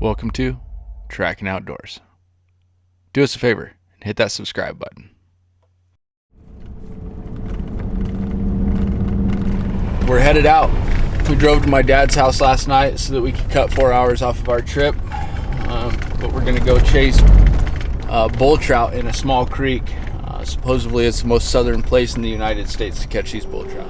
Welcome to TRAKN Outdoors. Do us a favor and hit that subscribe button. We're headed out. We drove to my dad's house last night so that we could cut 4 hours off of our trip. But we're gonna go chase bull trout in a small creek. Supposedly it's the most southern place in the United States to catch these bull trout.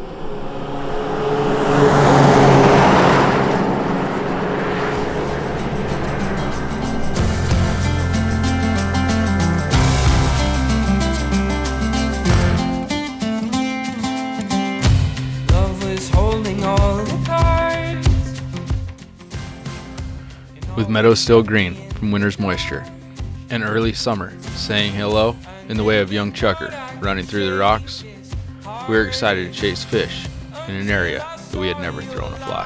With meadows still green from winter's moisture, and early summer saying hello in the way of young chucker running through the rocks, we were excited to chase fish in an area that we had never thrown a fly.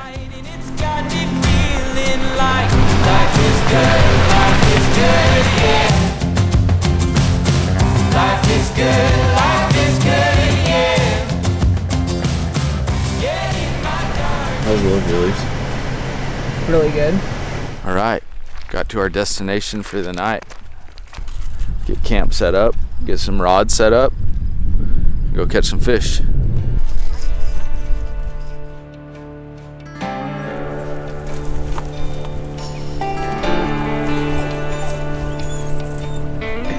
How's it look, Julie's? Really good. All right, got to our destination for the night. Get camp set up, get some rods set up, go catch some fish.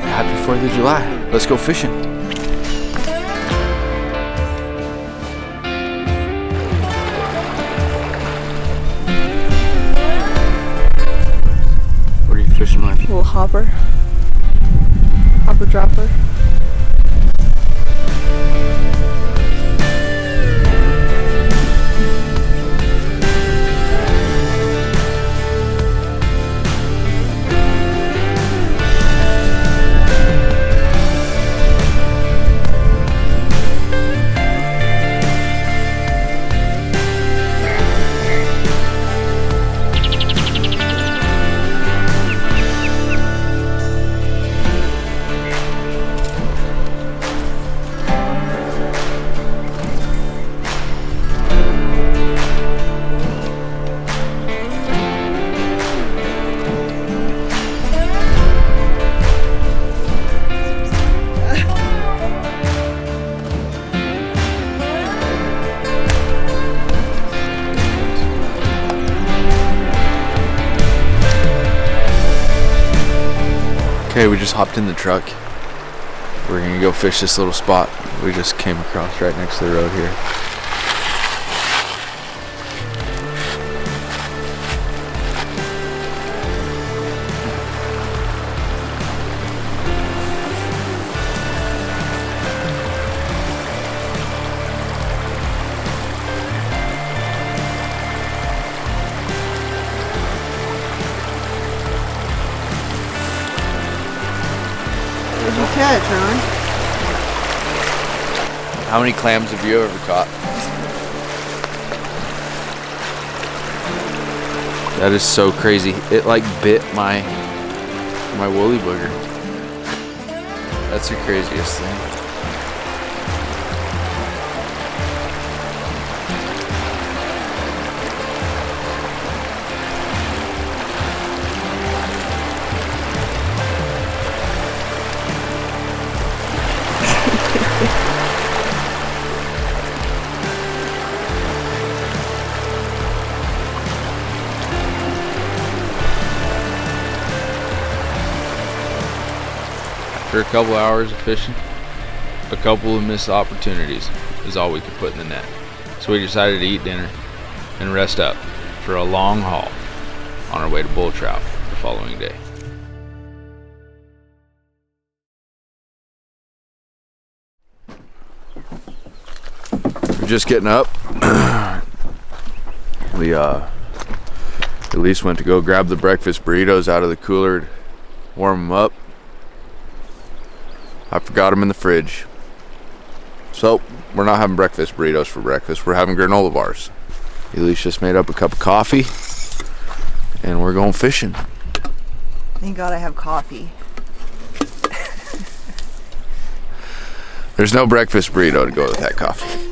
Happy 4th of July. Let's go fishing. Fishing with? A little hopper dropper. Okay, we just hopped in the truck. We're gonna go fish this little spot we just came across right next to the road here. What did you catch, Ron? How many clams have you ever caught? That is so crazy. It like bit my woolly booger. That's the craziest thing. After a couple hours of fishing, a couple of missed opportunities is all we could put in the net. So we decided to eat dinner and rest up for a long haul on our way to bull trout the following day. We're just getting up. We at least went to go grab the breakfast burritos out of the cooler, warm them up. I forgot them in the fridge. So, we're not having breakfast burritos for breakfast. We're having granola bars. Elise just made up a cup of coffee, and we're going fishing. Thank God I have coffee. There's no breakfast burrito to go with that coffee.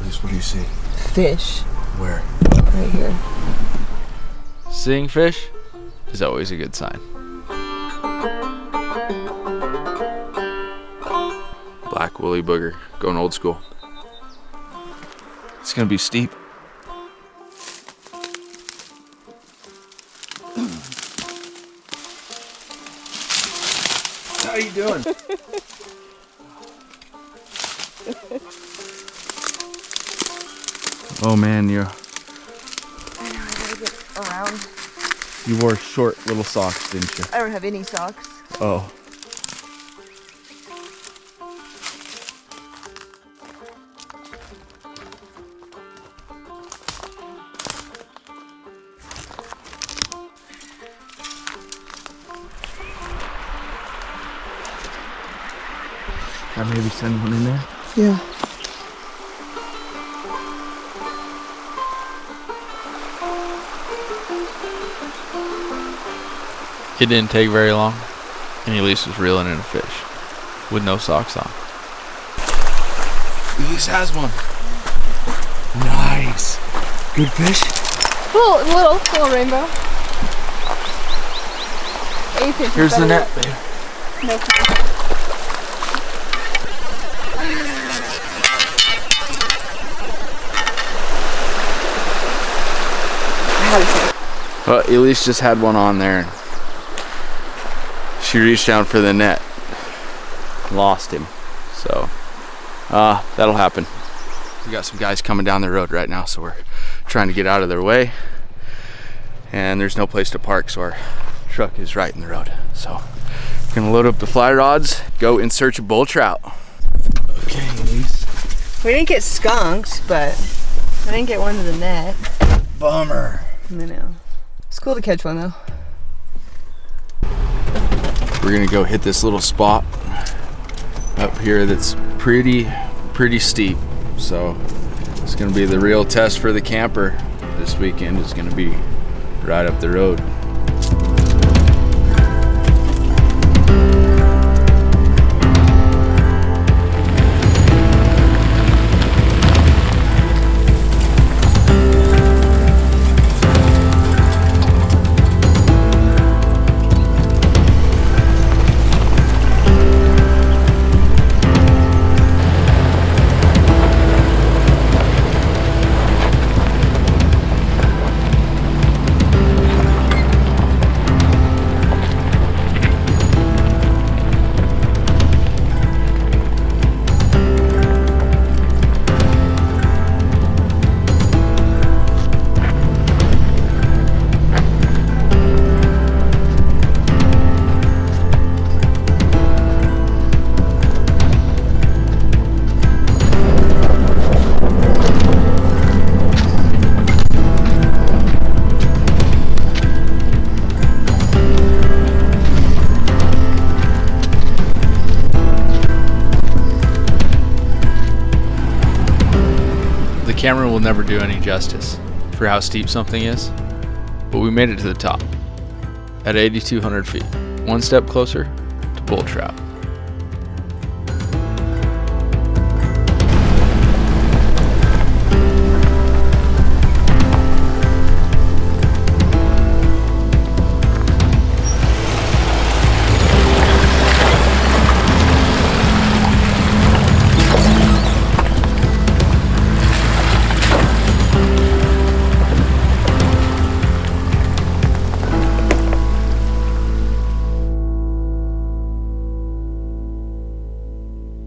What do you see? Fish. Where? Right here. Seeing fish is always a good sign. Black woolly booger, going old school. It's gonna be steep. How you doing? Oh man, I know, I gotta get around. you wore short little socks, didn't you? I don't have any socks. Oh. I maybe send one in there. Yeah. It didn't take very long, and Elise was reeling in a fish with no socks on. Elise has one. Nice. Good fish? Little rainbow. 8 inches. Here's the better. net, babe. No. Well, Elise just had one on there. She reached down for the net, lost him. So, that'll happen. We got some guys coming down the road right now, so we're trying to get out of their way. And there's no place to park, so our truck is right in the road. So, we're gonna load up the fly rods, go in search of bull trout. Okay, Elise. We didn't get skunks, but I didn't get one to the net. Bummer. I know. It's cool to catch one though. We're gonna go hit this little spot up here that's pretty steep. So it's gonna be the real test for the camper this weekend. Is gonna be right up the road. The camera will never do any justice for how steep something is, but we made it to the top at 8,200 feet, one step closer to bull trout.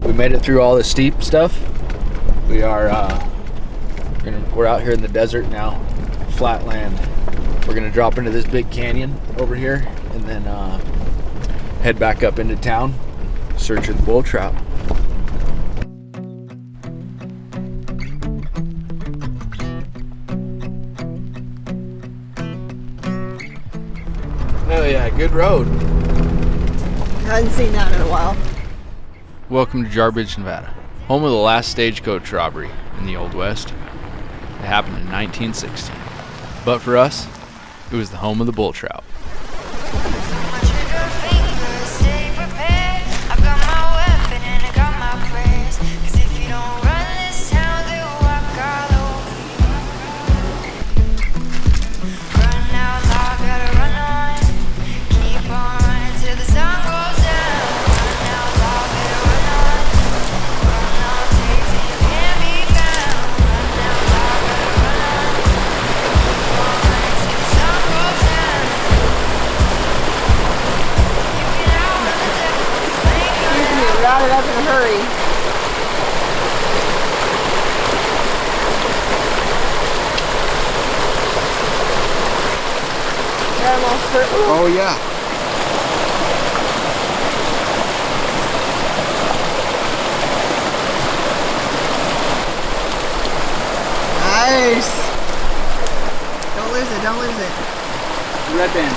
We made it through all the steep stuff. We are we're out here in the desert now, flat land. We're gonna drop into this big canyon over here and then head back up into town, searching bull trout. Oh yeah, good road. I hadn't seen that in a while. Welcome to Jarbidge, Nevada, home of the last stagecoach robbery in the Old West. It happened in 1916. But for us, it was the home of the bull trout. hurry. Got them all stirred. Oh yeah. Nice. Don't lose it. Don't lose it. Red band.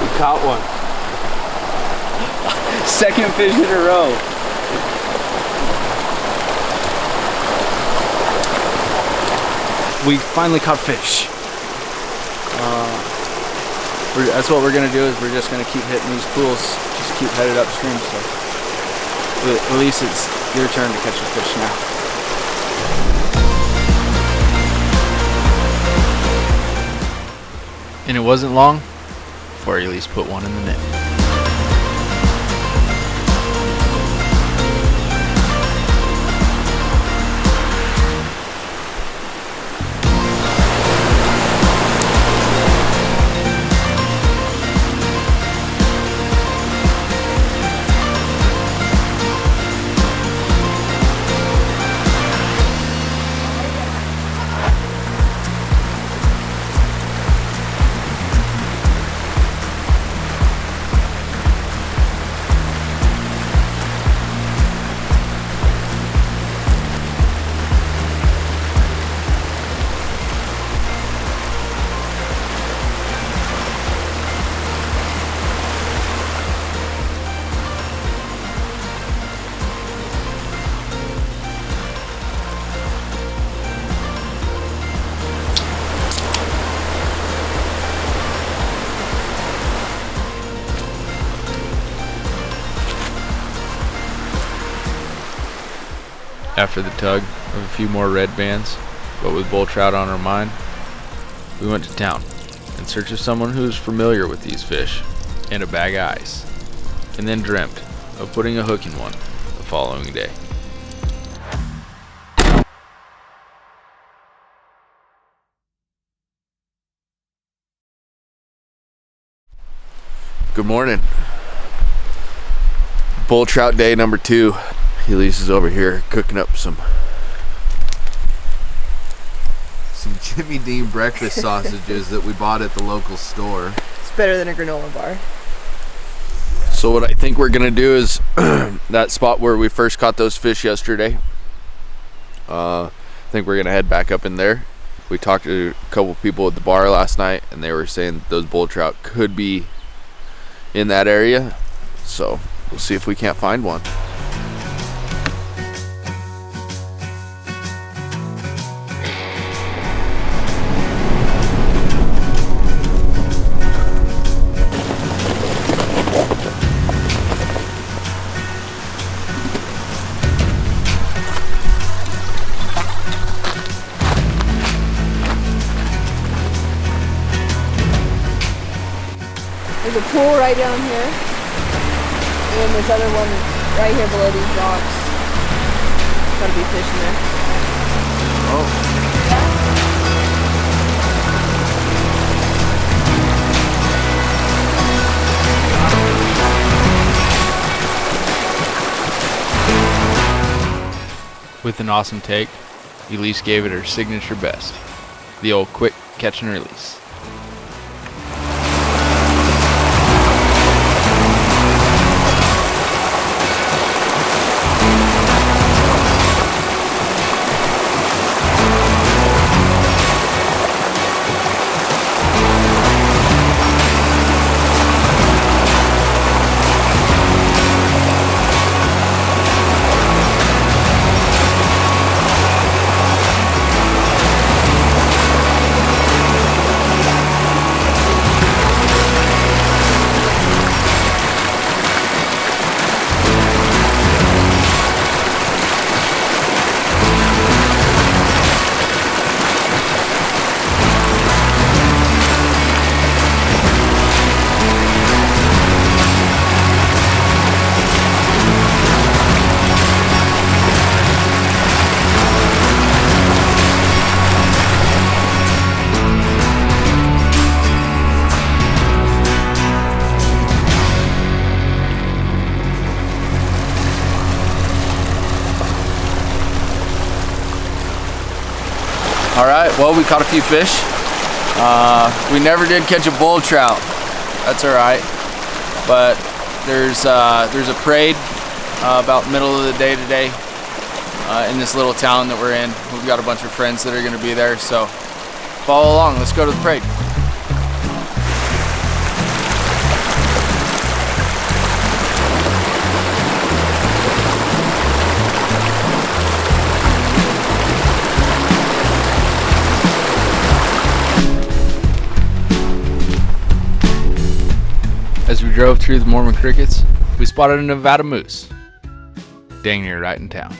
We caught one. Second fish in a row. We finally caught fish. That's what we're gonna do. Is we're just gonna keep hitting these pools. Just keep headed upstream. So at least it's your turn to catch a fish now. And it wasn't long before Elise put one in the net. After the tug of a few more red bands, but with bull trout on our mind, we went to town in search of someone who was familiar with these fish and a bag of ice, and then dreamt of putting a hook in one the following day. Good morning. Bull trout day number 2. Elise is over here cooking up some Jimmy Dean breakfast sausages that we bought at the local store. It's better than a granola bar. So what I think we're gonna do is that spot where we first caught those fish yesterday, I think we're gonna head back up in there. We talked to a couple people at the bar last night and they were saying those bull trout could be in that area, so we'll see if we can't find one. There's a pool right down here. And then this other one right here below these rocks. Gotta be fish in there. Oh. With an awesome take, Elise gave it her signature best. The old quick catch and release. Well, we caught a few fish. We never did catch a bull trout. That's all right. But there's a parade about middle of the day today in this little town that we're in. We've got a bunch of friends that are going to be there, so follow along. Let's go to the parade. As we drove through the Mormon crickets, we spotted a Nevada moose, dang near right in town.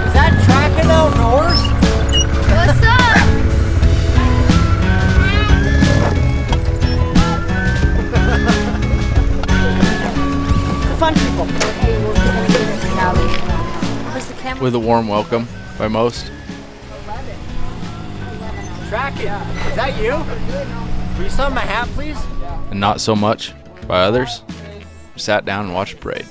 Is that TRAKN outdoors? What's up? The fun people. With a warm welcome by most. TRAKN, is that you? Will you sign my hat, please? And not so much by others. We sat down and watched the parade.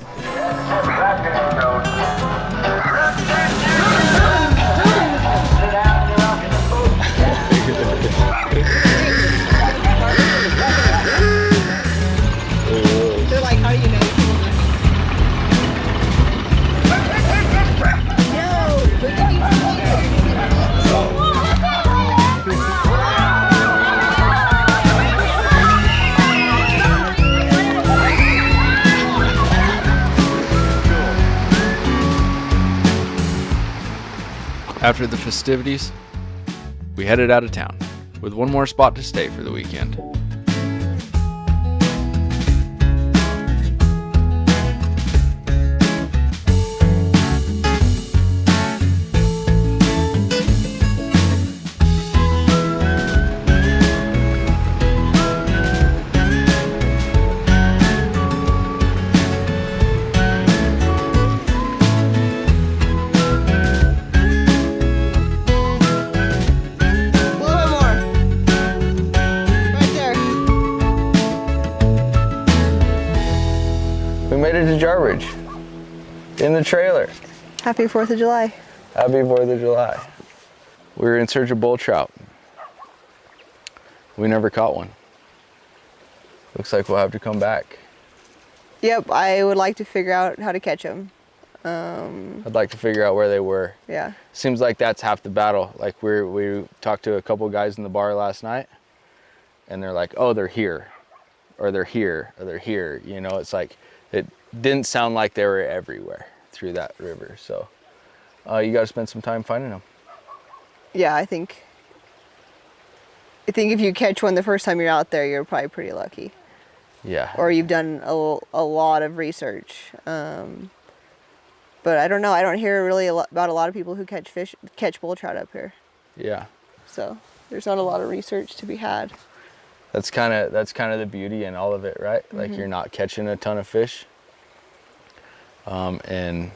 They're like, how do you know? After the festivities, we headed out of town with one more spot to stay for the weekend. We made it to Jarbidge in the trailer. Happy 4th of July. Happy 4th of July. We were in search of bull trout. We never caught one. Looks like we'll have to come back. Yep, I would like to figure out how to catch them. I'd like to figure out where they were. Yeah. Seems like that's half the battle. Like we talked to a couple guys in the bar last night, and they're like, oh, they're here, or they're here, or they're here. You know, it's like, it didn't sound like they were everywhere through that river. So you got to spend some time finding them. Yeah, I think if you catch one the first time you're out there, you're probably pretty lucky. Yeah. Or you've done a lot of research. But I don't know. I don't hear really about a lot of people who catch bull trout up here. Yeah. So there's not a lot of research to be had. That's kind of the beauty in all of it, right? Mm-hmm. Like, you're not catching a ton of fish, and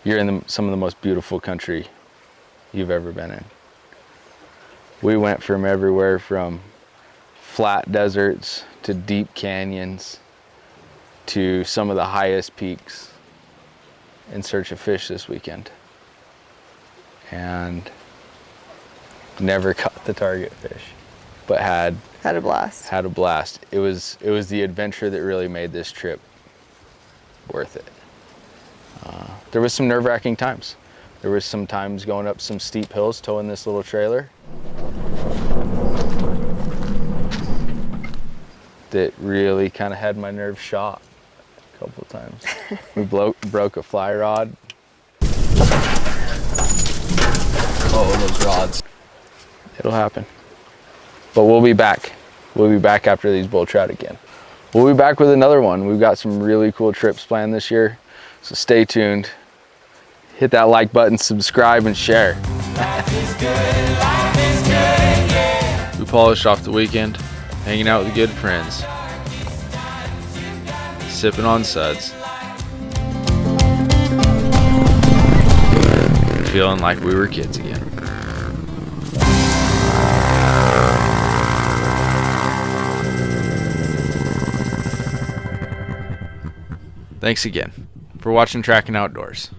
you're in some of the most beautiful country you've ever been in. We went from everywhere from flat deserts to deep canyons to some of the highest peaks in search of fish this weekend, and never caught the target fish, but had a blast. Had a blast. It was the adventure that really made this trip worth it. There was some nerve-wracking times. There was some times going up some steep hills, towing this little trailer, that really kind of had my nerves shot a couple of times. We broke a fly rod. Oh, those rods. It'll happen. But we'll be back. We'll be back after these bull trout again. We'll be back with another one. We've got some really cool trips planned this year, so stay tuned. Hit that like button, subscribe, and share. Life is good, yeah. We polished off the weekend, hanging out with good friends, sipping on suds, feeling like we were kids again. Thanks again for watching TRAKN Outdoors.